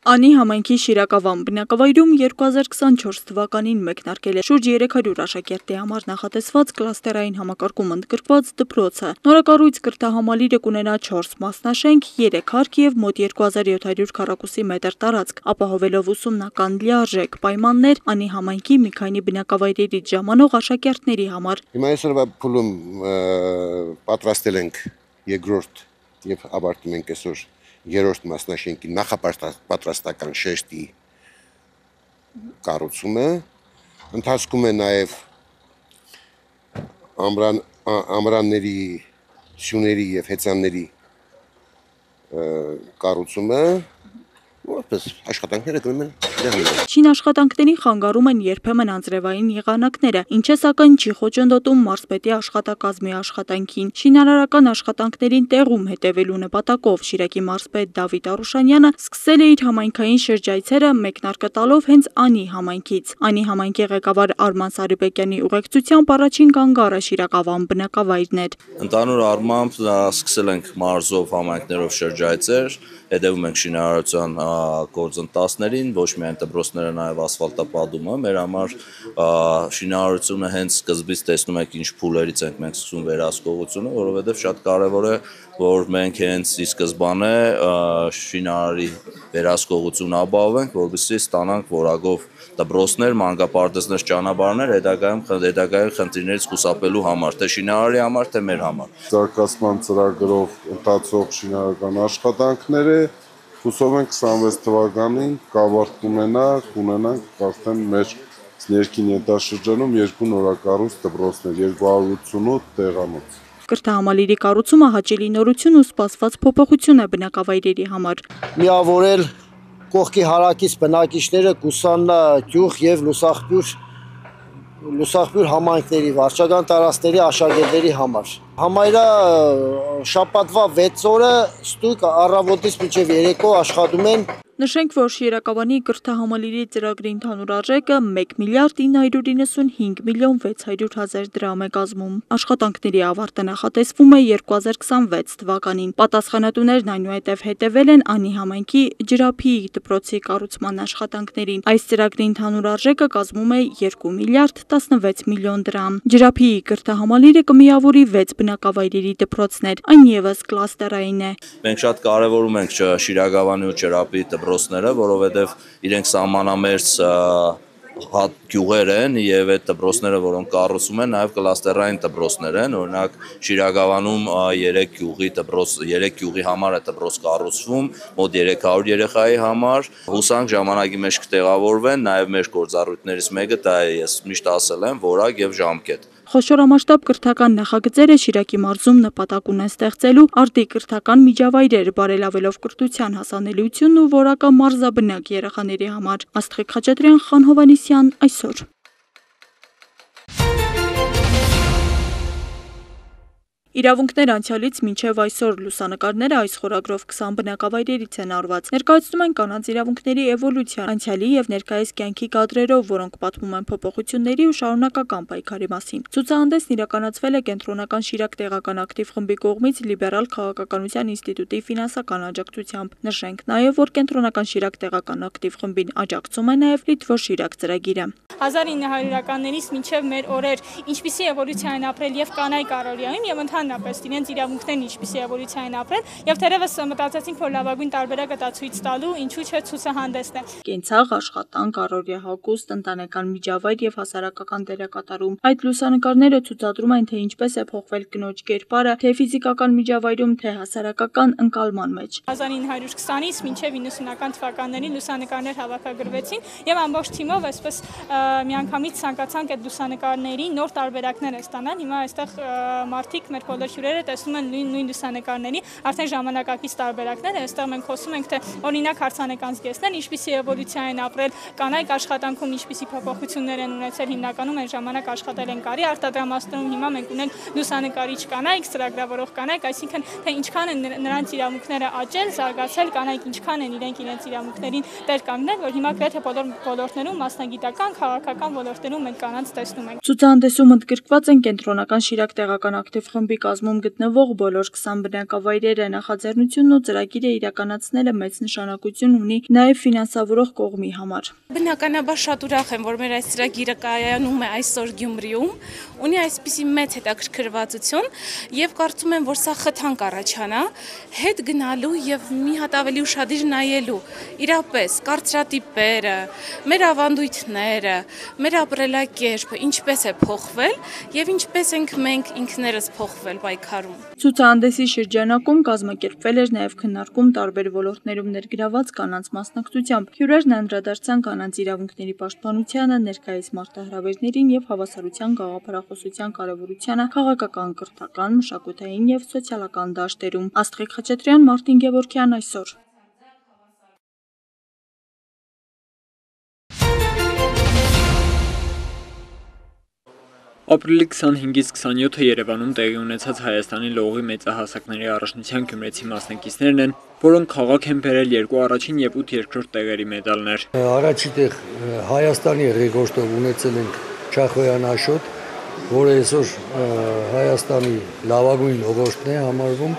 Անի համայնքի Շիրակավան բնակավայրում 2024 թվականին մեկնարկել է շուրջ 300 աշակերտի համար նախատեսված կլաստերային համակարգում ընդգրկված դպրոցը։ Նորակառույց կրթահամալիրը կունենա 4 մասնաշենք, 3 հարկ եւ մոտ 2700 քառակուսի մետր տարածք, ապահովելով ուսումնական լիարժեք պայմաններ Անի համայնքի մի քանի բնակավայրերից ժամանող աշակերտների համար։ Հիմա այսօրվա փուլում պատրաստել ենք երկրորդ եւ ավարտում ենք այսօր երրորդ մասնաշենքի նախապատրաստական շեշտի կառուցումը, ընթացքում է նաև ամրանների, սյուների եւ հեծանների կառուցումը, որպես աշխատանքները գնում են Շին աշխատանքներին խանգարում են երբեմն անձրևային եղանակները, ինչը սակայն չի խոչընդոտում մարզպետի աշխատակազմի աշխատանքին։ Շինարարական աշխատանքներին տեղում հետևելու նպատակով Շիրակի մարզպետ Դավիթ Արուշանյանը սկսել է իր համայնքային շրջայցերը մեկնարկը տալով հենց Անի համայնքից։ Անի համայնքի ղեկավար Արման Սարիբեկյանի ուղեկցությամբ առաջին կանգառը Շիրակավան բնակավայրն էր։ Ընդհանուր առմամբ սկսել ենք մարզով համայնքներով շրջայցեր, հետևում ենք շինարարության գործընթացներին, ոչ միայն դպրոցները, նաև ասֆալտապատումը։ Մեր համար շինարարությունը հենց սկզբից տեսնում եք ինչ փուլերից ենք մենք սկսում վերահսկողությունը, որովհետև շատ կարևոր է, որ մենք հենց ի սկզբանե շինարարի վերահսկողություն ապահովենք, որպեսզի ստանանք որակով դպրոցներ, մանկապարտեզներ, ճանապարհներ հետագայում խնդիրներից խուսափելու համար, թե շինարարի համար, թե մեր համար։ Զարգացման ծրագրով ընթացող շինարարական աշխատանքները հուսով ենք 26 թվականին կավարտ ունենանք արդեն մեր ներքին ենթաշրջանում 2 նորակառույց դպրոցներ, 288 տեղանոց։ Կրթահամալիրի կառուցումը հաճելի նորություն ու սպասված փոփոխություն է բնակավայրերի համար։ Միավորել կողքի հարակից բնակիչները Կուսաննա գյուղ եւ Լուսախբյուր համայնքների վարչական տարածքների աշակերտների համար։ Համայրը շաբաթվա 6 օրը ստույգ առավոտից մինչև երեկո աշխատում են։ Նշենք, որ Շիրակավանի կրթահամալիրի ծրագրի ընդհանուր արժեքը 1 միլիարդ 995 միլիոն 600 հազար դրամ է կազմում։ Աշխատանքների ավարտը նախատեսվում է 2026 թվականին։ Պատասխանատուներն այնուհետև հետևել են Անի համայնքի Ջրափիի դպրոցի կառուցման աշխատանքներին։ Այս ծրագրի ընդհանուր արժեքը կազմում է 2 միլիարդ 16 միլիոն դրամ։ Ջրափիի կրթահամալիրը կմիավորի 6 բնակավայրերի դպրոցներ, այն եւս կլաստերային է։ Մենք շատ կարևորում ենք Շիրակավանի ու Ջրափիի դպրոցները, որովհետև իրենք սահմանամերձ գյուղեր են եւ այդ դպրոցները, որոնք կառուցում են, նաեւ կլաստերային դպրոցներ են։ Օրինակ Շիրակավանում 3 գյուղի համար է դպրոց կառուցվում, մոտ 300 երեխայի համար։ Հուսանք ժամանակի մեջ կտեղավորվեն, նաեւ մեր գործառույթներից մեկը դա է, ես միշտ ասել եմ, որակ եւ ժամկետ։ Խոշորամասշտաբ կրթական նախագծերը Շիրակի մարզում նպատակ ունեն ստեղծելու արդի կրթական միջավայրեր, բարելավելով կրթության հասանելիությունն ու որակը մարզաբնակ երեխաների համար։ Աստղիկ Խաչատրյան, Խան Հովհաննիսյան, այսօր։ Իրավունքներ անցյալից մինչև այսօր լուսանկարները այս խորագրով 20 բնակավայրերից են արված։ Ներկայացնում են կանանց իրավունքների էվոլյուցիան անցյալի եւ ներկայիս կյանքի կադրերով, որոնք պատմում են փոփոխությունների ու շարունակական պայքարի մասին։ Ցուցահանդեսն իրականացվել է Կենտրոնական Շիրակ տեղական ակտիվ խմբի կողմից Լիբերալ քաղաքականության ինստիտուտի ֆինանսական աջակցությամբ։ Նշենք նաեւ, որ Կենտրոնական Շիրակ տեղական ակտիվ խմբին աջակցում է նաեւ Լիտվոր Շիրակ ծրագիրը։ 1900-ականներից մինչև մեր օրեր ինչպիսի էվոլյուցիա են ապրել եւ կանայք առօրյայում եւ ընդհանրապես իրենց իրավունքներն ինչպիսի էվոլյուցիա են ապրել եւ թերևս մտածեցինք, որ լավագույն տարբերակը դա ցույց տալու ինչու՞ չէ ցուցահանդեսն է։ Կենցաղ, աշխատանք, առօրյա հագուստ, ընտանեկան միջավայր եւ հասարակական դերակատարում։ Այդ լուսանկարները ցուցադրում են, թե ինչպես է փոխվել կնոջ կերպարը, թե ֆիզիկական միջավայրում, թե հասարակական ընկալման մեջ։ 1920-ից մինչև 90-ական թվականներին լուսանկարներ հավաքագրվեցին եւ ամբողջ թիմով այսպես միանգամից ցանկացանք այդ լուսանկարների նոր տարբերակներ ստանալ։ Հիմա այստեղ մարդիկ մեր բոլոր հյուրերը տեսնում են նույն լուսանկարների արդեն ժամանակակից տարբերակներ։ Այստեղ մենք խոսում ենք, թե օրինակ հարցանեկան զգեստներ ինչպիսի էվոլյուցիա են ապրել, կանայք աշխատանքում ինչպիսի փոփոխություններ են ունեցել, հիմնականում այն ժամանակ աշխատել են կարի արտադրամասներում, հիմա մենք ունենք լուսանկարիչ կանայք, ծրագրավորող կանայք, այսինքն թե ինչքան են նրանց իրավունքները աճել, զարգացել, կանայք ինչքան են իրենց իրավունքներին տեր կանգնել, որ հիմա գրեթե բոլոր ոլորտներում մասնագիտական, քաղաքական ոլորտներում մենք կանանց տեսնում ենք։ Ցուցահանդեսում ընդգրկված են Կենտրոնական Շիրակ տեղական ակտիվ խմբի կազմում գտնվող բոլոր 20 բնակավայրերը նախաձեռնությունն ու ծրագիրը իրականացնելը մեծ նշանակություն ունի նաև ֆինանսավորող կողմի համար։ Բնականաբար շատ ուրախ եմ, որ մեր այս ծրագիրը կայանում է այսօր Գյումրիում, ունի այսպիսի մեծ հետաքրքրվածություն եւ կարծում եմ, որ սա խթան կառաջանա հետ գնալու եւ մի հատ ավելի ուշադիր նայելու իրապես կարծրատիպերը, մեր ավանդույթները, մեր ապրելակերպը ինչպես է փոխվել եւ ինչպես ենք մենք ինքներս փոխվել պայքարում։ Ցուցահանդեսի շրջանակում կազմակերպվել էր նաև քննարկում տարբեր ոլորտներում ներգրաված կանանց մասնակցությամբ։ Հյուրերն անդրադարձան կանանց իրավունքների պաշտպանությանը, ներկայիս մարտահրավերներին եւ հավասարության գաղափարախոսության կարեւորությանը քաղաքական, կրթական, մշակութային եւ սոցիալական դաշտերում։ Աստղիկ Խաչատրյան, Մարտին Գևորգյան, այսօր։ Ապրիլի 25-ից 27-ը Երևանում տեղի ունեցած Հայաստանի լողի մեծահասակների առաջնության գյումրեցի մասնակիցներն են, որոնք քաղաք են բերել 2 առաջին եւ 8 երկրորդ տեղերի մեդալներ։ Առաջին տեղ Հայաստանի ռեկորդով ունեցել ենք Չախոյան Աշոտ, որը այսօր Հայաստանի լավագույն լողորդն է համարվում։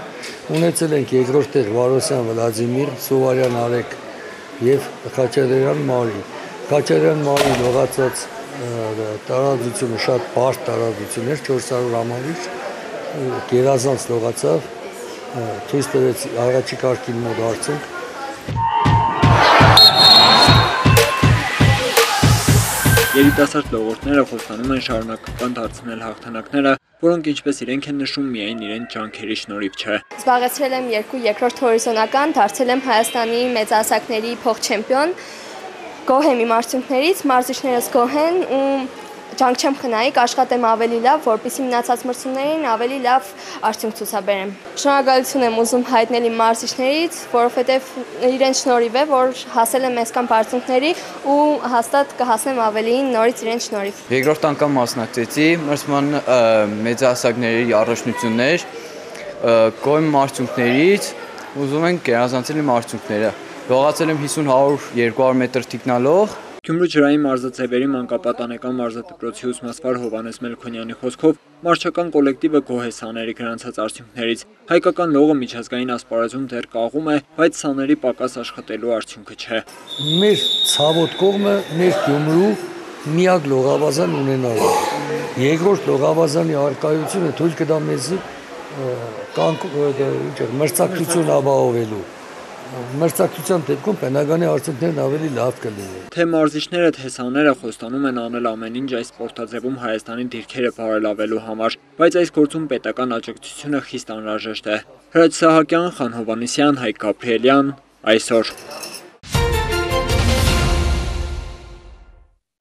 Ունեցել ենք երկրորդ տեղ Վարոսյան Վլադիմիր, Սովարյան Արեգ եւ Խաչատրյան Մարի։ Խաչատրյան Մարի լողացած տարածությունը շատ բարդ տարածություն էր, 400 ամալից, գերազանց լողացավ, ցույց տվեց առաջի կարգին մոտ արդյունք։ Երիտասարդ լողորդները խոստանում են շարունակական դարձնել հաղթանակները, որոնք ինչպես իրենք են նշում միայն իրենց ջանքերի շնորհիվ չէ։ Զբաղեցրել եմ 2 երկրորդ հորիզոնական, դարձել եմ Հայաստանի մեծահասակների փոխ-չեմպիոն։ Գոհ եմ իմ արդյունքներից, մարզիչներս գոհ են ու ջանք չեմ խնայի, կաշխատեմ ավելի լավ, որպեսզի մնացած մրցումներին ավելի լավ արդյունք ցուցաբերեմ։ Շնորհակալություն եմ ուզում հայտնել իմ մարզիչներից, որովհետև իրենց շնորհիվ է, որ հասել եմ այսքան արդյունքների ու հաստատ կհասնեմ ավելիին նորից իրենց շնորհիվ։ Երկրորդ անգամ մասնակցեցի մրցման մեծահասակների առաջնություններ, գոհ եմ արդյունքներից, ուզում ենք գերազանցել իմ արդյունքները։ Լողացել եմ 50-100-200 մետր թիկնալող։ Գյումրու ջրային մարզաձևերի մանկապատանեկան մարզադպրոցի ուսմասվար Հովհաննես Մելքոնյանի խոսքով մարզչական կոլեկտիվը գոհ է սաների գրանցած արդյունքներից։ Հայկական լողը միջազգային ասպարեզում դեռ կաղում է, բայց սաների պակաս աշխատելու արդյունքը չէ։ Մեր ցավոտ կողմը մեր Գյումրու միակ լողավազան ունենալը։ Երկրորդ լողավազանի արկայությունը թույլ կտա մեզ մրցակցություն ապահովելու։ Մրցակցության դեպքում բնականի արդյունքներն ավելի լավ կլինեն։ Թե մարզիչները, թե սաները խոստանում են անել ամեն ինչ այս սպորտաձևում Հայաստանի դիրքերը բարելավելու համար, բայց այս գործում պետական աջակցությունը խիստ անհրաժեշտ է։ Հրաչ Սահակյան, Խան Հովհաննիսյան, Հայկ Գաբրիելյան, այսօր։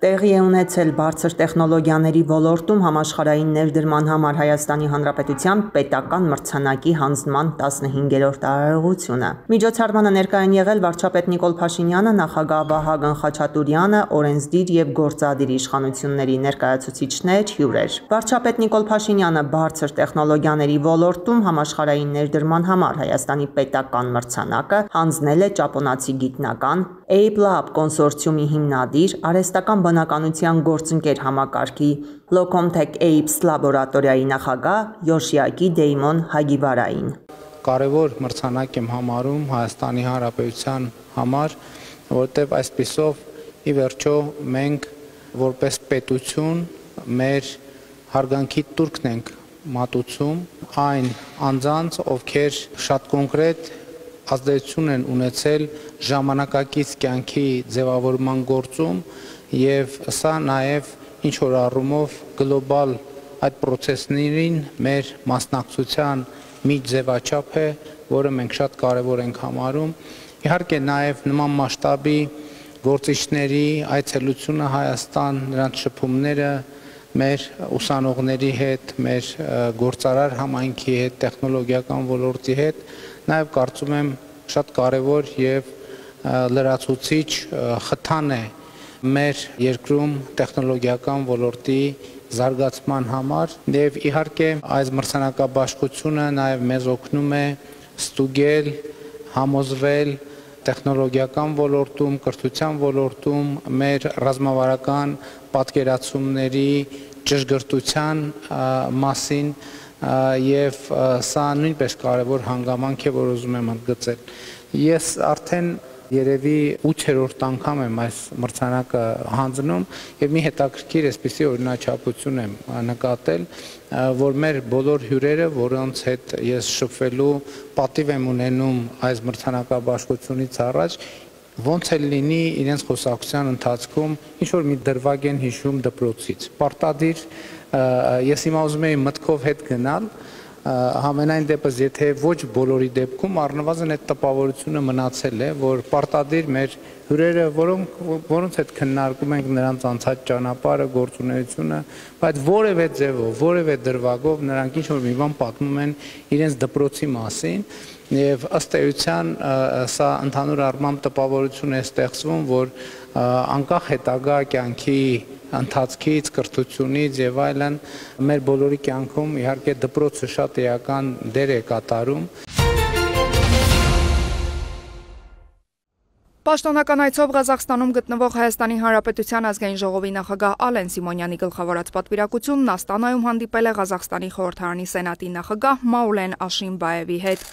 Տեղի է ունեցել բարձր տեխնոլոգիաների ոլորտում համաշխարհային ներդրման համար Հայաստանի Հանրապետության պետական մրցանակի հանձնման 15-րդ արարողությունը։ Միջոցառմանը ներկա են եղել վարչապետ Նիկոլ Փաշինյանը, նախագահ Վահագն Խաչատուրյանը, օրենսդիր եւ գործադիր իշխանությունների ներկայացուցիչներ, հյուրեր։ Վարչապետ Նիկոլ Փաշինյանը բարձր տեխնոլոգիաների ոլորտում համաշխարհային ներդրման համար Հայաստանի պետական մրցանակը հանձնել է ճապոնացի գիտնական ApeLab կոնսորցիումի հիմնադիր արհեստական բնականության գործընկեր համակարգի Locomtech Apes լաբորատորիայի նախագահ Յոշիակի Դեյմոն Հագիվարային։ Կարևոր մրցանակ եմ համարում Հայաստանի Հանրապետության համար, որտեղ այսպիսով ի վերջո մենք որպես պետություն մեր հարգանքի տուրքն ենք մատուցում այն անձանց, ովքեր շատ կոնկրետ ազդեցություն են ունեցել ժամանակակից կյանքի ձևավորման գործում եւ սա նաեւ ինչ որ առումով գլոբալ այդ process-ներին մեր մասնակցության մի ձևաչափ է, որը մենք շատ կարեւոր ենք համարում։ Իհարկե նաեւ նման մասշտաբի գործիչների այցելությունը Հայաստան, նրանց շփումները մեր ուսանողների հետ, մեր գործարար համայնքի հետ, տեխնոլոգիական ոլորտի հետ, նաև կարծում եմ շատ կարևոր եւ լրացուցիչ խթան է մեր երկրում տեխնոլոգիական ոլորտի զարգացման համար եւ իհարկե այս մրցանակաբաշխությունը նաև մեզ օգնում է ստուգել, համոզվել տեխնոլոգիական ոլորտում, կրթության ոլորտում մեր ռազմավարական պատկերացումների ճշգրտության մասին եւ սա նույնպես կարևոր հանգամանք է, որ ուզում եմ ընդգծել։ Ես արդեն երևի 8-րդ անգամ եմ այս մրցանակը հանձնում եւ մի հետաքրքիր այսպիսի օրինաչափություն եմ նկատել, որ մեր բոլոր հյուրերը, որոնց հետ ես շփվելու պատիվ եմ ունենում այս մրցանակաբաշխությունից առաջ, ոնց էլ լինի իրենց խոսակցության ընթացքում ինչ որ մի դրվագ են հիշում դպրոցից։ Պարտադիր ես հիմա ուզում եմ մտքով հետ գնալ, համենայն դեպս եթե ոչ բոլորի դեպքում առնվազն այդ տպավորությունը մնացել է, որ պարտադիր մեր հյուրերը, որոնց հետ քննարկում ենք նրանց անցած ճանապարհը, գործունեությունը, բայց որևէ ձևով, որևէ դրվագով նրանք ինչ որ մի բան պատմում են իրենց դպրոցի մասին եւ ըստ էության սա ընդհանուր առմամբ տպավորություն է ստեղծվում, որ անկախ հետագա կյանքի ընթացքից, կրթությունից եւ այլն մեր բոլորի կյանքում իհարկե դպրոցը շատ էական դեր է կատարում։ Պաշտոնական այցով Ղազախստանում գտնվող Հայաստանի Հանրապետության ազգային ժողովի նախագահ Ալեն Սիմոնյանի գլխավորած պատվիրակությունն Աստանայում հանդիպել է Ղազախստանի խորհրդարանի սենատի նախագահ Մաուլեն Աշինբաևի հետ։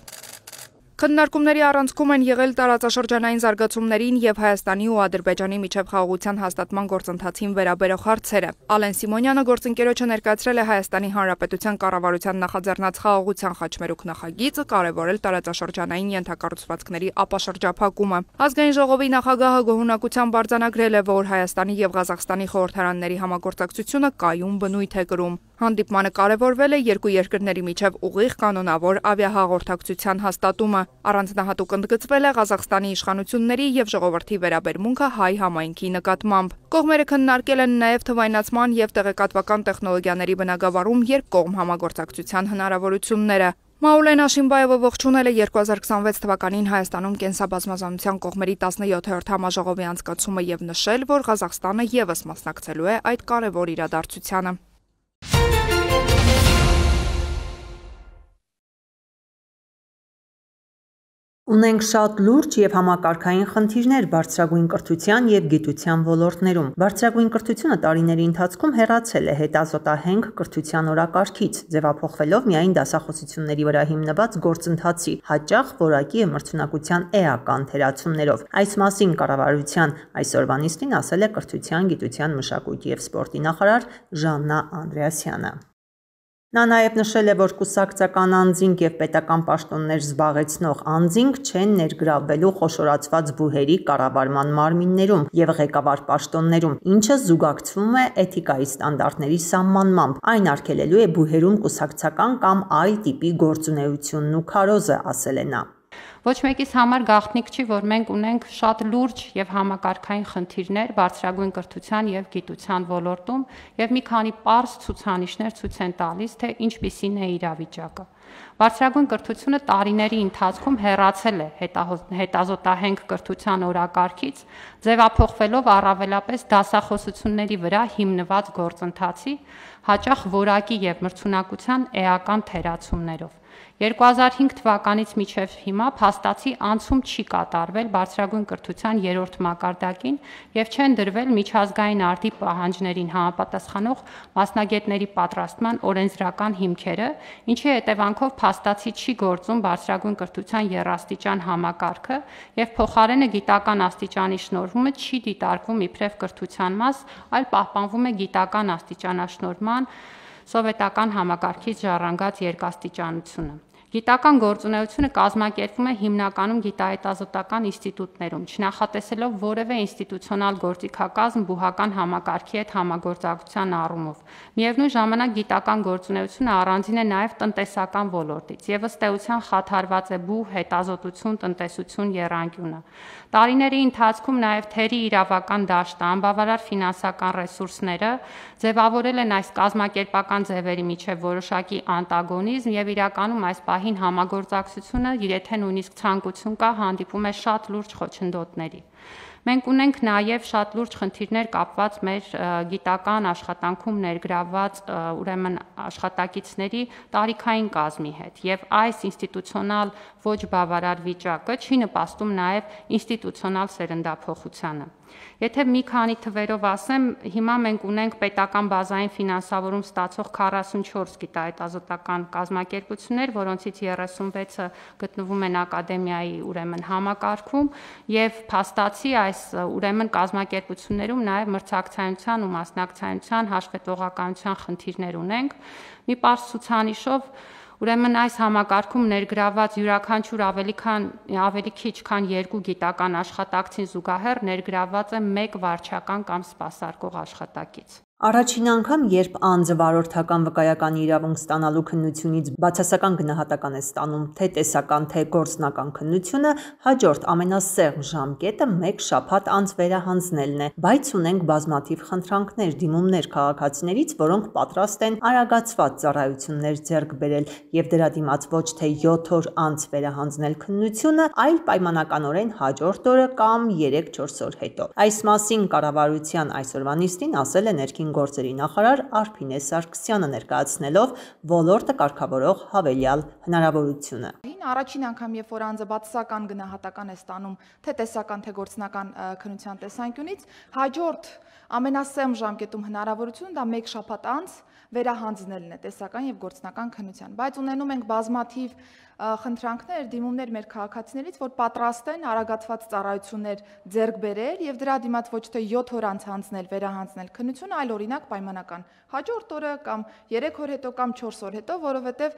Քննարկումների առանցքում են եղել տարածաշրջանային զարգացումներին եւ Հայաստանի ու Ադրբեջանի միջև խաղաղության հաստատման գործընթացին վերաբերող հարցերը։ Ալեն Սիմոնյանը գործընկերոջը ներկայացրել է Հայաստանի Հանրապետության կառավարության նախաձեռնած խաղաղության խաչմերուկ նախագիծը, կարևորել տարածաշրջանային ենթակառուցվածքների ապաշրջափակումը։ Ազգային ժողովի նախագահը գոհունակությամբ արձանագրել է, որ Հայաստանի եւ Ղազախստանի խորհրդարանների համագործակցությունը կայուն բնույթ է կրում։ Հանդիպմանը կարևորվել է երկու երկրների միջև ուղիղ կանոնավոր ավիահաղորդակցության հաստատումը։ Առանձնահատուկ ընդգծվել է Ղազախստանի իշխանությունների եւ ժողովրդի վերաբերմունքը հայ համայնքի նկատմամբ։ Կողմերը քննարկել են նաեւ թվայնացման եւ տեղեկատվական տեխնոլոգիաների բնագավառում երկկողմ համագործակցության հնարավորությունները։ Մաուլեն Աշինբաևը ողջունել է 2026 թվականին Հայաստանում կենսաբազմազանության կողմերի 17-րդ համաժողովի անցկացումը եւ նշել, որ Ղազախստանը եւս մասնակցելու է այդ կարևոր իրադարձությանը։ Ունենք շատ լուրջ եւ համակարգային խնդիրներ բարձրագույն կրթության եւ գիտության ոլորտներում։ Բարձրագույն կրթությունը տարիների ընթացքում հեռացել է հետազոտահենք կրթության օրակարգից, ձևափոխվելով միայն դասախոսությունների վրա հիմնված գործընթացի, հաճախ որակի եւ մրցունակության էական թերացումներով։ Այս մասին կառավարության այսօրվա նիստին ասել է կրթության, գիտության, մշակույթի եւ սպորտի նախարար Ժաննա Անդրեասյանը։ Նա նաև նշել է, որ կուսակցական անձինք եւ պետական պաշտոններ զբաղեցնող անձինք չեն ներգրավվելու խոշորացված բուհերի կառավարման մարմիններում եւ ղեկավար պաշտոններում, ինչը զուգակցվում է էթիկայի ստանդարտների սահմանմամբ։ Այն արգելելու է բուհերում կուսակցական կամ այլ տիպի գործունեությունն ու քարոզը, ասել է նա։ Ոչ մեկիս համար գաղտնիք չի, որ մենք ունենք շատ լուրջ եւ համակարգային խնդիրներ բարձրագույն կրթության եւ գիտության ոլորտում եւ մի քանի պարզ ցուցանիշներ ցույց են տալիս, թե ինչպիսին է իրավիճակը։ Բարձրագույն կրթությունը տարիների ընթացքում հեռացել է հետազոտահենք կրթության օրակարգից, ձևափոխվելով առավելապես դասախոսությունների վրա հիմնված գործընթացի, հաճախ որակի եւ մրցունակության էական թերացումներով։ 2005 թվականից մինչև հիմա փաստացի անցում չի կատարվել բարձրագույն կրթության 3-րդ մակարդակին եւ չեն դրվել միջազգային արդի պահանջներին համապատասխանող մասնագետների պատրաստման օրենսդրական հիմքերը, ինչի հետևանքով փաստացի չի գործում բարձրագույն կրթության երաստիճան համակարգը եւ փոխարենը գիտական աստիճանի շնորհումը չի դիտարկվում իբրև կրթության մաս, այլ պահպանվում է գիտական աստիճանաշնորհման սովետական համակարգից ժառանգած երկաստիճանությունը։ Գիտական գործունեությունը կազմակերպվում է հիմնականում գիտահետազոտական ինստիտուտներում, չնախատեսելով որևէ ինստիտուցիոնալ գործիքակազմ բուհական համակարգի հետ համագործակցության առումով։ Միևնույն ժամանակ գիտական գործունեությունը առանձին է նաև տնտեսական ոլորտից եւ ըստ էության խաթարված է բուհ, հետազոտություն, տնտեսություն եռանկյունը։ Տարիների ընթացքում նաև թերի իրավական դաշտը, անբավարար ֆինանսական ռեսուրսները ձևավորել են այս կազմակերպական ձևերի միջև որոշակի անտագոնիզմ եւ իրականում այս պահին համագործակցությունը, եթե նույնիսկ ցանկություն կա, հանդիպում է շատ լուրջ խոչընդոտների։ Մենք ունենք նաև շատ լուրջ խնդիրներ կապված մեր գիտական աշխատանքում ներգրավված ուրեմն աշխատակիցների տարիքային կազմի հետ եւ այս ինստիտուցիոնալ ոչ բավարար վիճակը չի նպաստում նաև ինստիտուցիոնալ սերնդափոխությանը։ Եթե մի քանի թվերով ասեմ, հիմա մենք ունենք պետական բազային ֆինանսավորում ստացող 44 գիտահետազոտական կազմակերպություններ, որոնցից 36-ը գտնվում են ակադեմիայի ուրեմն համակարգում եւ փաստացի այս ուրեմն կազմակերպություններում նաեւ մրցակցայնության ու մասնակցայնության հաշվետվողականության խնդիրներ ունենք։ Մի պարզ ցուցանիշով ուրեմն այս համակարգում ներգրաված յուրաքանչյուր ավելի քիչ քան 2 գիտական աշխատակցին զուգահեռ ներգրաված է 1 վարչական կամ սպասարկող աշխատակից։ Առաջին անգամ, երբ անձը վարորդական վկայականի իրավունք ստանալու քննությունից բացասական գնահատական է ստանում թե տեսական, թե գործնական քննությունը, հաջորդ ամենասեղմ ժամկետը 1 շաբաթ անց վերահանձնելն է, բայց ունենք բազմաթիվ խնդրանքներ, դիմումներ քաղաքացիներից, որոնք պատրաստ են արագացված ծառայություններ ձեռք բերել եւ դրա դիմաց ոչ թե 7 օր անց վերահանձնել քննությունը, այլ պայմանականորեն հաջորդ օրը կամ 3-4 օր հետո։ Այս մասին կառավարության այսօրվա նիստին ասել է ներքին գործերի նախարար Արփինե Սարգսյանը, ներկայացնելով ոլորտը կարգավորող հավելյալ հնարավորությունը։ Առաջին անգամ, երբ որ անձը բացասական գնահատական է ստանում թե տեսական, թե գործնական քննության տեսանկյունից, հաջորդ ամենասեմ ժամկետում հնարավորությունը դա 1 շաբաթ անց վերահանձնելն է տեսական եւ գործնական քննության, բայց ունենում ենք բազմաթիվ խնդրանքներ, դիմումներ մեր քաղաքացիներից, որ պատրաստ են արագացված ծառայություններ ձեռք բերել եւ դրա դիմաց ոչ թե 7 օր անց հանձնել, վերահանձնել քննությունը, այլ օրինակ պայմանական հաջորդ օրը կամ 3 օր հետո կամ 4 օր հետո, որովհետեւ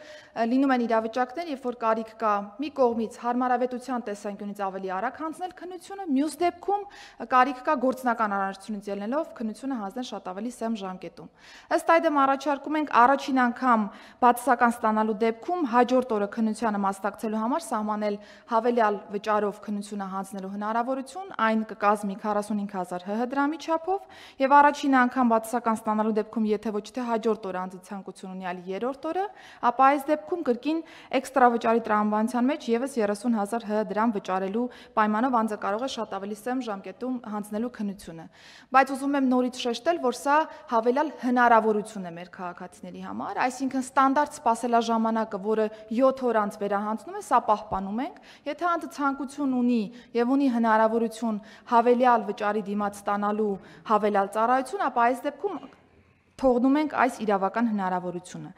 լինում են իրավիճակներ, երբ որ կարիք կա մի կողմից հարմարավետության տեսանկյունից ավելի արագ հանձնել քննությունը, մյուս դեպքում կարիք կա գործնական առանցությունից ելնելով քննությունը հանձնել շատ ավելի սեմ ժամկետում։ Ըստ այդմ առաջարկում ենք առաջին անգամ բացասական ստանալու դեպքում հաջորդ օրը քննության մասնակցելու համար սահմանել հավելյալ վճարով քննությունը հանձնելու հնարավորություն, այն կկազմի 45000 ՀՀ դրամի չափով եւ առաջին անգամ բացասական ստանալու դեպքում եթե ոչ թե հաջորդ օրը անձը ցանկություն ունի, այլ երրորդ օրը, ապա այս դեպքում կրկին էքստրա վճարի տրամաբանության մեջ եւս 30000 ՀՀ դրամ վճարելու պայմանով անձը կարող է շատ ավելի սեմ ժամկետում հանձնելու քննությունը։ Բայց ուզում եմ նորից շեշտել, որ սա հավելյալ հնարավորություն է մեր քաղաքացիների համար, այսինքն ստանդարտ սպասելաժամանակը, որը 7 օր անց վերահանձնում է, սա պահպանում ենք։ Եթե անձը ցանկություն ունի եւ ունի հնարավորություն հավելյալ վճարի դիմաց ստանալու հավելյալ ծառայություն, ապա այս դեպքում թողնում ենք այս իրավական հնարավորությունը։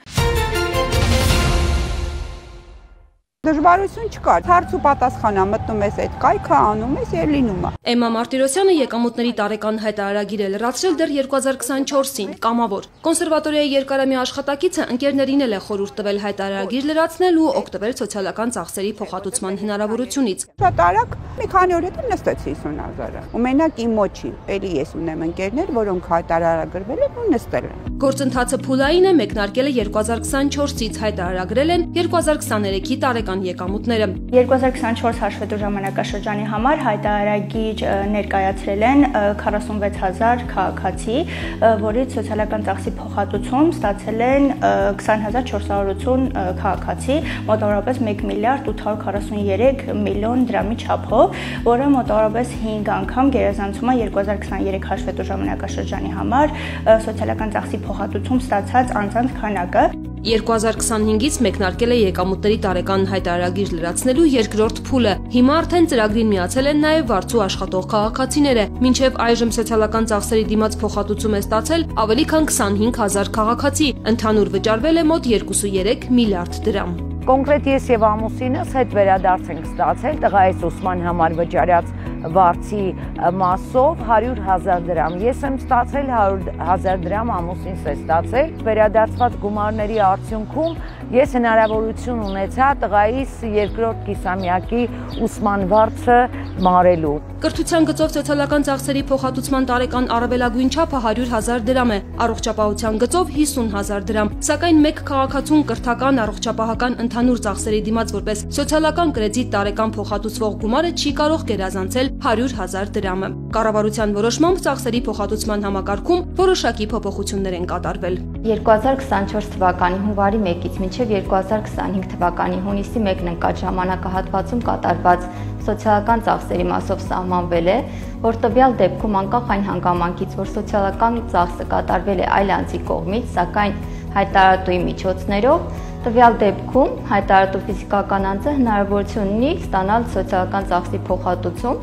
Դժվարություն չկար, հարց ու պատասխանա մտնում ես այդ կայքը, անում ես եւ լինում է։ Էմմա Մարտիրոսյանը եկամուտների տարեկան հայտարարագիր է լրացրել դեռ 2024-ին, կամավոր։ Կոնսերվատորիայի երկարամյա աշխատակիցը ընկերներին էլ է խորհուրդ տվել հայտարարագիր լրացնել ու օգտվել սոցիալական ծախսերի փոխհատուցման հնարավորությունից։ Շատ արագ մի քանի օր հետո նստեց 50000-ը։ Ու մենակ իմ մոչի, էլի ես ունեմ ընկերներ, որոնք հայտարարագրվել են ու նստել են։ Գործընթացը փուլային է, մեկնարկել է 2024-ից, հայտարարագրել են 2023-ի տարեկան եկամուտները։ 2024 հաշվետու ժամանակաշրջանի համար հայտարարագիր ներկայացրել են 46000 քաղաքացի, որից սոցիալական ծախսի փոխհատուցում ստացել են 20480 քաղաքացի, մոտավորապես 1 միլիարդ 843 միլիոն դրամի չափով, որը մոտավորապես 5 անգամ գերազանցում է 2023 հաշվետու ժամանակաշրջանի համար սոցիալական ծախսի փոխհատուցում ստացած անձանց քանակը։ 2025-ից մեկնարկել է եկամուտների տարեկան հայտարարագիր լրացնելու երկրորդ փուլը։ Հիմա արդեն ծրագրին միացել են նաև վարձու աշխատող քաղաքացիները։ Մինչև այժմ սոցիալական ծախսերի դիմաց փոխհատուցում է ստացել ավելի քան 25000 քաղաքացի։ Ընդհանուր վճարվել է մոտ 2.3 միլիարդ դրամ։ Կոնկրետ ես եւ ամուսինս հետ վերադարձ ենք ստացել տղայիս ուսման համար վճարած վարձի մասով 100.000 դրամ։ Ես եմ ստացել 100.000 դրամ, ամուսինս է ստացել։ Վերադարձված գումարների արդյունքում ես հնարավորություն ունեցա տղայիս երկրորդ կիսամյակի ուսման վարձը մարելու։ Կրթության գծով սոցիալական ծախսերի փոխհատուցման տարեկան առավելագույն չափը 100.000 դրամ է, առողջապահության գծով 50.000 դրամ։ Սակայն մեկ քաղաքացուն կրթական առողջապահական ընդհանուր ծախսերի դիմաց որպես սոցիալական կրեդիտ տարեկան փոխհատուցվող գումարը չի կարող գերազանցել 100.000 դրամը։ Կառավարության որոշմամբ ծախսերի փոխհատուցման համակարգում որոշակի փոփոխություններ են կատարվել։ 2024 թվականի հունվարի 1-ից մինչև 2025 թվականի հունիսի 1-ն ընկած ժամանակահատվածում կատարված սոցիալական ծախսերի մասով սահմանվել է, որ տվյալ դեպքում անկախ այն հանգամանքից, որ սոցիալական ծախսը կատարվել է այլ անձի կողմից, սակայն հայտարարատուի միջոցներով, տվյալ դեպքում հայտարարատու ֆիզիկական անձը հնարավորություն ունի ստանալ սոցիալական ծախսի փոխհատուցում,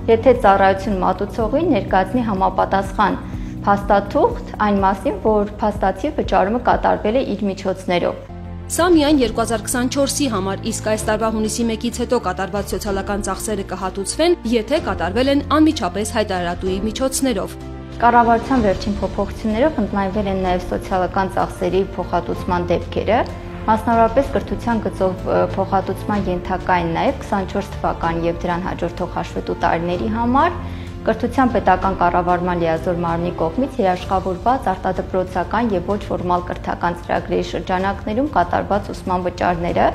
եթե ծառայություն մատուցողի ներկայացնի համապատասխան փաստաթուղթ այն մասին, որ փաստացի վճարումը կատարվել է իր միջոցներով։ Սա միայն 2024-ի համար, իսկ այս տարվա հունիսի 1-ից հետո կատարված սոցիալական ծախսերը կհատուցվեն, եթե կատարվել են անմիջապես հայտարարատուի միջոցներով։ Կառավարության վերջին փոփոխություններով ընդլայնվել են նաև սոցիալական ծախսերի փոխհատուցման դեպքերը, մասնավորապես կրթության գծով փոխհատուցման ենթակա են նաև 24 թվականի եւ դրան հաջորդող հաշվետու տարիների համար կրթության պետական կառավարման լիազոր մարմնի կողմից երաշխավորված արտադպրոցական եւ ոչ ֆորմալ կրթական ծրագրերի շրջանակներում կատարված ուսման վճարները,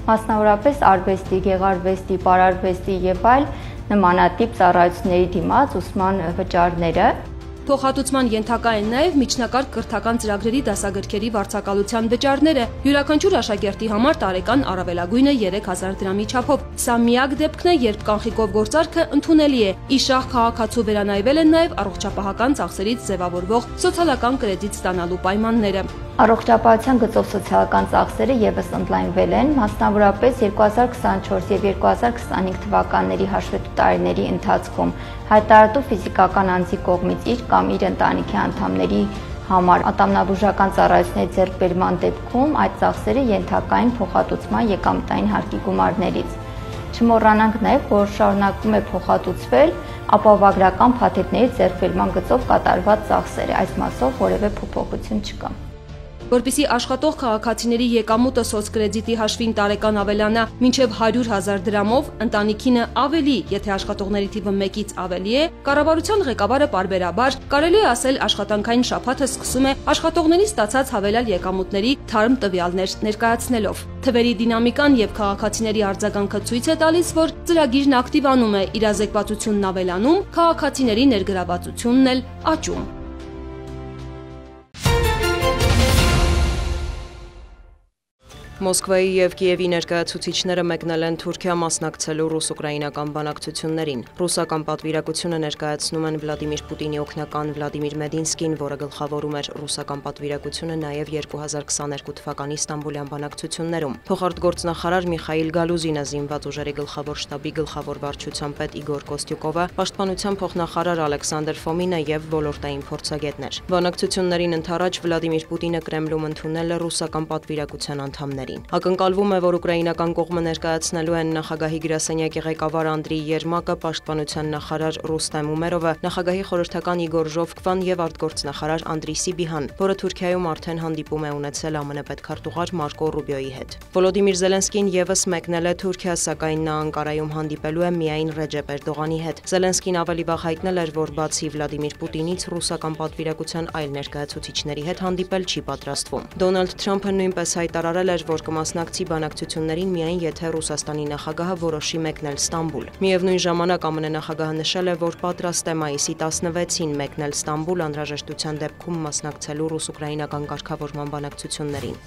մասնավորապես արվեստի, գեղարվեստի, պարարվեստի եւ այլ նմանատիպ ծառայությունների դիմաց ուսման վճարները Փոխհատուցման ենթակա են նաև միջնակարգ կրթական ծրագրերի դասագրքերի վարձակալության վճարները, յուրաքանչյուր աշակերտի համար տարեկան առավելագույնը 3000 դրամի չափով։ Սա միակ դեպքն է, երբ կանխիկով գործարքը ընդունելի է։ Իշահ քաղաքացու վերանայվել են նաև առողջապահական ծախսերից ձևավորվող սոցիալական կրեդիտ ստանալու պայմանները։ Առողջապահության գծով սոցիալական ծախսերը եւս ընդլայնվել են, մասնավորապես 2024 եւ 2025 թվականների հաշվետու տարիների ընթացքում հայտարարատու ֆիզիկական անձի կողմից իր կամ իր ընտանիքի անդամների համար ատամնաբուժական ծառայությունների ձեռքբերման դեպքում այդ ծախսերը ենթակա են փոխհատուցման եկամտային հարկի գումարներից։ Չմոռանանք նաև, որ շարունակում է փոխհատուցվել ապահովագրական փաթեթների ձեռքբերման գծով կատարված ծախսերը, այս մասով որևէ փոփոխություն չկա։ Որպեսզի աշխատող քաղաքացիների եկամուտը սոցկրեդիտի հաշվին տարեկան ավելանա մինչև 100,000 դրամով, ընտանիքինը ավելի, եթե աշխատողների թիվը 1-ից ավելի է, կառավարության ղեկավարը պարբերաբար, կարելի է ասել աշխատանքային շաբաթը սկսում է աշխատողների ստացած հավելյալ եկամուտների թարմ տվյալներ ներկայացնելով։ Թվերի դինամիկան եւ քաղաքացիների արձագանքը ցույց է տալիս, որ ծրագիրն ակտիվանում է, իրազեկվածությունն ավելանում, քաղաքացիների ներգրավվածությունն էլ աճում։ Մոսկվայի եւ Կիևի ներկայացուցիչները մեկնել են Թուրքիա մասնակցելու ռուս-ուկրաինական բանակցություններին։ Ռուսական պատվիրակությունը ներկայացնում են Վլադիմիր Պուտինի օգնական Վլադիմիր Մեդինսկին, որը գլխավորում էր ռուսական պատվիրակությունը նաեւ 2022 թվականի Ստամբուլյան բանակցություններում։ Փոխարտգործնախարար Միխայիլ Գալուզինը, զինված ուժերի գլխավոր շտաբի գլխավոր վարչության պետ Իգոր Կոստյուկովը, պաշտպանության փոխնախարար Ալեքսանդր Ֆոմինը եւ ոլորտային փորձագետներ։ Բանակցություններին ընդառաջ Վլադիմիր Պուտինը Կրեմլում ընդունել է ռուսական պատվիրակության անդամներին։ Ակնկալվում է, որ ուկրաինական կողմը ներկայացնելու են նախագահի գրասենյակի ղեկավար Անդրեյ Երմակը, պաշտպանության նախարար Ռուստեմ Ումերովը, նախագահի խորհրդական Իգոր Ժովկվան եւ արտգործնախարար Անդրի Սիբիհան, որը Թուրքիայում արդեն հանդիպում է ունեցել ԱՄՆ պետքարտուղար Մարկո Ռուբիոյի հետ։ Վոլոդիմիր Զելենսկին եւս մեկնել է Թուրքիա, սակայն նա Անկարայում հանդիպելու է միայն Ռեջեփ Էրդողանի հետ։ Զելենսկին ավելի վաղ հայտնել էր, որ բացի Վլադիմիր Պուտինից ռուսական պատվիրակության այլ ներկայացուցիչների հետ հանդիպել չի պատրաստվում։ Դոնալդ Թրամփը նույնպես հայտարարել էր, որ կմասնակցի բանակցություններին միայն եթե Ռուսաստանի նախագահը որոշի մեկնել Ստամբուլ։ Միևնույն ժամանակ ԱՄՆ նախագահը նշել է, որ պատրաստ է մայիսի 16-ին մեկնել Ստամբուլ անհրաժեշտության դեպքում մասնակցելու ռուս-ուկրաինական կարգավորման բանակցություններին։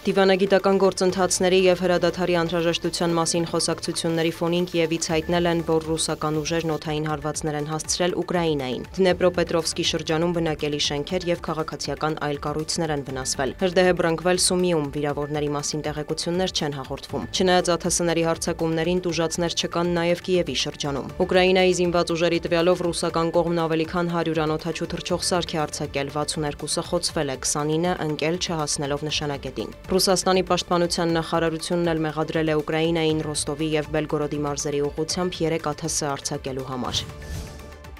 Դիվանագիտական գործընթացների եւ հրադադարի անհրաժեշտության մասին խոսակցությունների ֆոնին Կիևից հայտնել են, որ ռուսական ուժերն օդային հարվածներ են հասցրել Ուկրաինային։ Դնեպրոպետրովսկի շրջանում բնակելի շենքեր եւ քաղաքացիական այլ կառույցներ են վնասվել։ Հրդեհ է բռնկվել Սումիում, վիրավորների մասին տեղեկություններ չեն հաղորդվում։ Չնայած ԱԹՍ-ների հարձակումներին տուժածներ չկան նաեւ Կիևի շրջանում։ Ուկրաինայի զինված ուժերի տվյալով ռուսական կողմն ավելի քան 100 անօդաչու թռչող սարք է արձակել, 62-ը խոցվել է, 29-ը ընկել չհասնելով նշանակետին։ Ռուսաստանի պաշտպանության նախարարությունն էլ մեղադրել է Ուկրաինային Ռոստովի եւ Բելգորոդի մարզերի ուղղությամբ 3 ԱԹՍ արձակելու համար։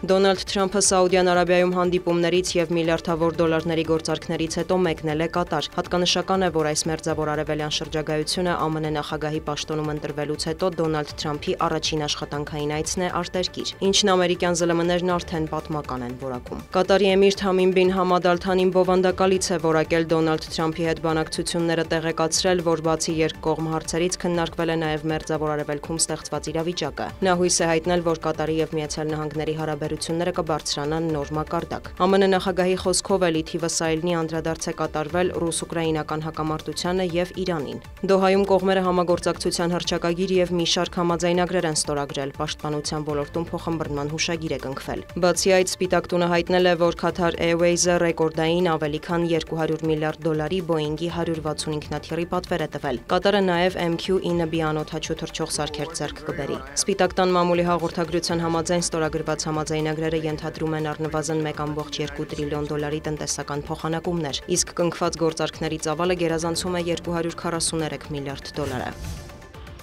Դոնալդ Թրամփը Սաուդյան Արաբիայում հանդիպումներից եւ միլիարդավոր դոլարների գործարքներից հետո մեկնել է Կատար։ Հատկանշական է, որ այս մերձավոր արևելյան շրջագայությունը ԱՄՆ նախագահի պաշտոնում ընտրվելուց հետո Դոնալդ Թրամփի առաջին աշխատանքային այցն է արտերկիր, ինչն ամերիկյան ԶԼՄ-ներն արդեն պատմական են որակում։ Կատարի էմիր Թամիմ բին Համադ Ալ-Թանին բովանդակալից է որակել Դոնալդ Թրամփի հետ բանակցությունները տեղեկացրել, որ բացի երկկողմ հարցերից քննարկվել է նաեւ մերձավոր արևելքում ստեղծված իրավիճակը։ Նա հույս է հայտնել, որ Կատարի եւ Միացյալ Նահանգների հարաբերությունները հարաբերությունները կբարձրանան նոր մակարդակ։ ԱՄՆ նախագահի խոսքով էլի թիվը սայլնի անդրադարձ է կատարվել ռուս-ուկրաինական հակամարտությանը եւ Իրանին։ Դոհայում կողմերը համագործակցության հռչակագիր եւ մի շարք համաձայնագրեր են ստորագրել, պաշտպանության ոլորտում փոխըմբռնման հուշագիր է կնքվել։ Բացի այդ, Սպիտակ տունը հայտնել է, որ Qatar Airways-ը ռեկորդային ավելի քան $200 միլիարդ Boeing-ի 160 ինքնաթիռի պատվեր է տվել։ Կատարը նաև MQ-9B անօդաչու թռչող սարքեր ձեռք կբերի։ Սպիտակ տան մամուլի հաղորդագրության համաձայն ստորագրված համաձայնագրերը ենթադրում են առնվազն $1.2 տրիլիոն տնտեսական փոխանակումներ, իսկ կնքված գործարքների ծավալը գերազանցում է $243 միլիարդ։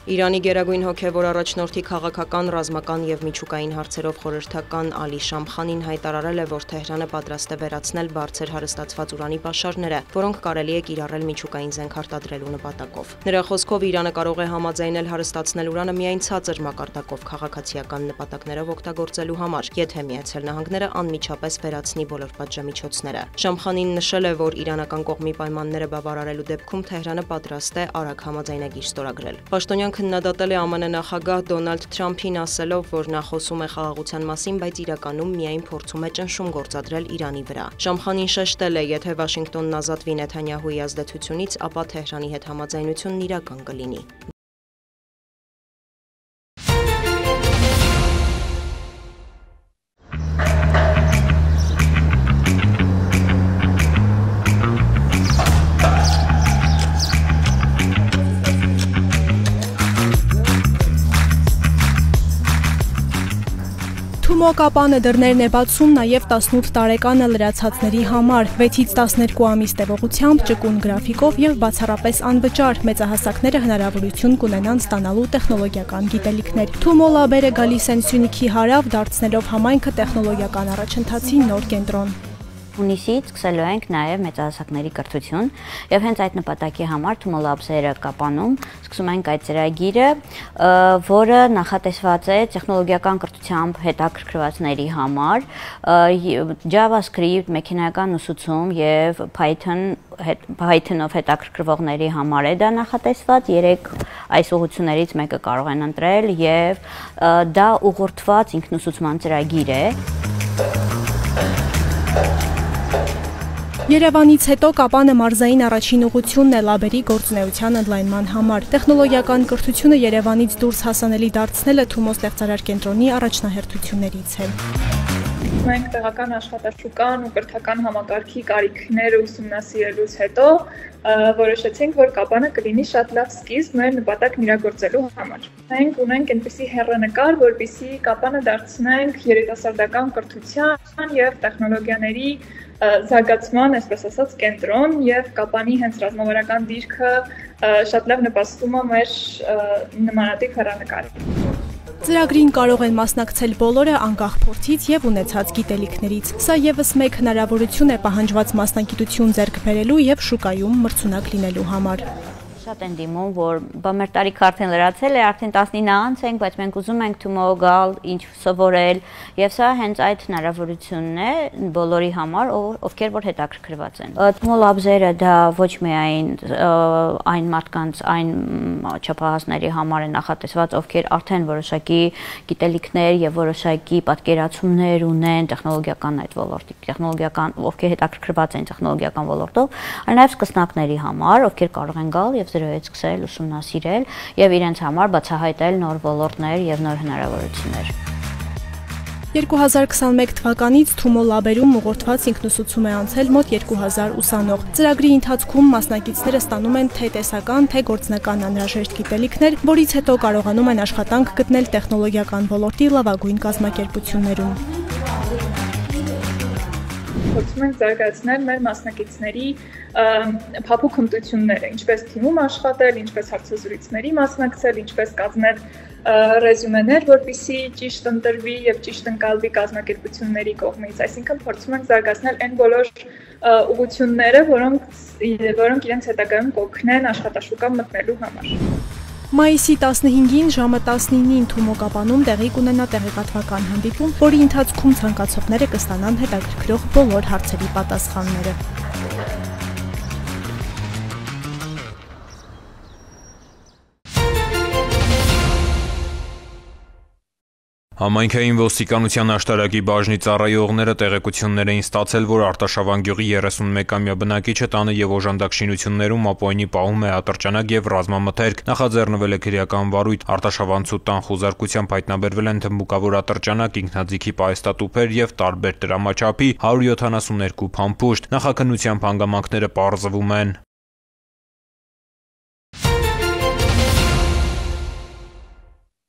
Իրանի գերագույն հոգևոր առաջնորդի քաղաքական, ռազմական եւ միջուկային հարցերով խորհրդական Ալի Շամխանին հայտարարել է, որ Թեհրանը պատրաստ է վերացնել բարձր հարստացված ուրանի պաշարները, որոնք կարելի է կիրառել միջուկային զենք արտադրելու նպատակով։ Նրա խոսքով Իրանը կարող է համաձայնել հարստացնել ուրանը միայն ցածր մակարդակով քաղաքացիական նպատակներով օգտագործելու համար, եթե Միացյալ Նահանգները անմիջապես վերացնի բոլոր պատժամիջոցները։ Շամխանին նշել է, որ իրանական կողմի պայմանները բավարարելու դեպքում Թեհրանը պատրաստ է արագ համաձայնագիր ստորագրել։ Պաշտոնյան քննադատել է ԱՄՆ նախագահ Դոնալդ Թրամփին ասելով, որ նա խոսում է խաղաղության մասին, բայց իրականում միայն փորձում է ճնշում գործադրել Իրանի վրա։ Շամխանին շեշտել է, եթե Վաշինգտոնն ազատվի Նեթանյահուի ազդեցությունից, ապա Թեհրանի հետ համաձայնությունն իրական կլինի։ Թումո կապանը դռներն է բացում նաև 18 տարեկանը լրացածների համար, 6-ից 12 ամիս տևողությամբ, ճկուն գրաֆիկով եւ բացառապես անվճար մեծահասակները հնարավորություն կունենան ստանալու տեխնոլոգիական գիտելիքներ։ Թումո լաբերը գալիս են Սյունիքի հարավ, դարձնելով համայնքը տեխնոլոգիական առաջընթացի նոր կենտրոն։ Հունիսից սկսելու ենք նաև մեծահասակների կրթություն եւ հենց այդ նպատակի համար Թումո Labs-երը Կապանում սկսում ենք այդ ծրագիրը, որը նախատեսված է տեխնոլոգիական կրթությամբ հետաքրքրվածների համար, JavaScript, մեքենայական ուսուցում եւ Python-ով հետաքրքրվողների համար է դա նախատեսված, 3 այս ուղղություններից մեկը կարող են ընտրել եւ դա ուղղորդված ինքնուսուցման ծրագիր է։ Երևանից հետո Կապանը մարզային առաջին ուղղությունն է լաբերի գործունեության ընդլայնման համար։ Տեխնոլոգիական կրթությունը Երևանից դուրս հասանելի դարձնելը Թումո ստեղծարար կենտրոնի առաջնահերթություններից է։ Մենք տեղական աշխատաշուկան ու կրթական համակարգի կարիքները ուսումնասիրելուց հետո որոշեցինք, որ Կապանը կլինի շատ լավ սկիզբ մեր նպատակն իրագործելու համար։ Մենք ունենք այնպիսի հեռանկար, որպեսզի Կապանը դարձնենք երիտասարդական կրթության եւ տեխնոլոգիաների զարգացման, այսպես ասած, կենտրոն եւ Կապանի հենց ռազմավարական դիրքը շատ լավ նպաստում է մեր նմանատիպ հեռանկարին։ Ծրագրին կարող են մասնակցել բոլորը անկախ փորձից եւ ունեցած գիտելիքներից։ Սա եւս մեկ հնարավորություն է պահանջված մասնագիտություն ձեռք բերելու եւ շուկայում մրցունակ լինելու համար։ Շատ են դիմում, որ մեր տարիքը արդեն լրացել է, արդեն 19 անց ենք, բայց մենք ուզում ենք Թումո գալ, ինչ սովորել, եւ սա հենց այդ հնարավորությունն է բոլորի համար, ովքեր որ հետաքրքրված են։ Թումո Labs-երը դա ոչ միայն այն մարդկանց, այն չափահասների համար է նախատեսված, ովքեր արդեն որոշակի գիտելիքներ եւ որոշակի պատկերացումներ ունեն տեխնոլոգիական այդ ոլորտի, ովքեր հետաքրքրված են տեխնոլոգիական ոլորտով, այլ նաեւ սկսնակների համար, ովքեր կարող են գալ եւ զրոյից սկսել ուսումնասիրել եւ իրենց համար բացահայտել նոր ոլորտներ եւ նոր հնարավորություններ։ 2021 թվականից Թումո լաբերում ուղղորդված ինքնուսուցում է անցել մոտ 2000 ուսանող։ Ծրագրի ընթացքում մասնակիցները ստանում են թե տեսական, թե գործնական անհրաժեշտ գիտելիքներ, որից հետո կարողանում են աշխատանք գտնել տեխնոլոգիական ոլորտի լավագույն կազմակերպություններում։ Փորձում ենք զարգացնել մեր մասնակիցների փափուկ հմտությունները, ինչպես թիմում աշխատել, ինչպես հարցազրույցների մասնակցել, ինչպես կազմել ռեզյումեներ, որպեսզի ճիշտ ընտրվի եւ ճիշտ ընկալվի կազմակերպությունների կողմից։ Այսինքն փորձում ենք զարգացնել այն բոլոր ուղղությունները, որոնք իրենց հետագայում կօգնեն աշխատաշուկա մտնելու համար։ Մայիսի 15-ին ժամը 19-ին Թումո Կապանում տեղի կունենա տեղեկատվական հանդիպում, որի ընթացքում ցանկացողները կստանան հետաքրքրող բոլոր հարցերի պատասխանները։ Համայնքային ոստիկանության աշտարակի բաժնի ծառայողները տեղեկություններ էին ստացել, որ Արտաշավան գյուղի 31-ամյա բնակիչը տանը եւ օժանդակ շինություններում ապօրինի պահում է ատրճանակ եւ ռազմամթերք, նախաձեռնվել է քրեական վարույթ։ Արտաշավանցու տան խուզարկությամբ հայտնաբերվել են թմբուկավոր ատրճանակ, ինքնաձիգի պահեստատուփեր եւ տարբեր տրամաչափի 172 փամփուշտ։ Նախաքննությամբ հանգամանքները պարզվում են։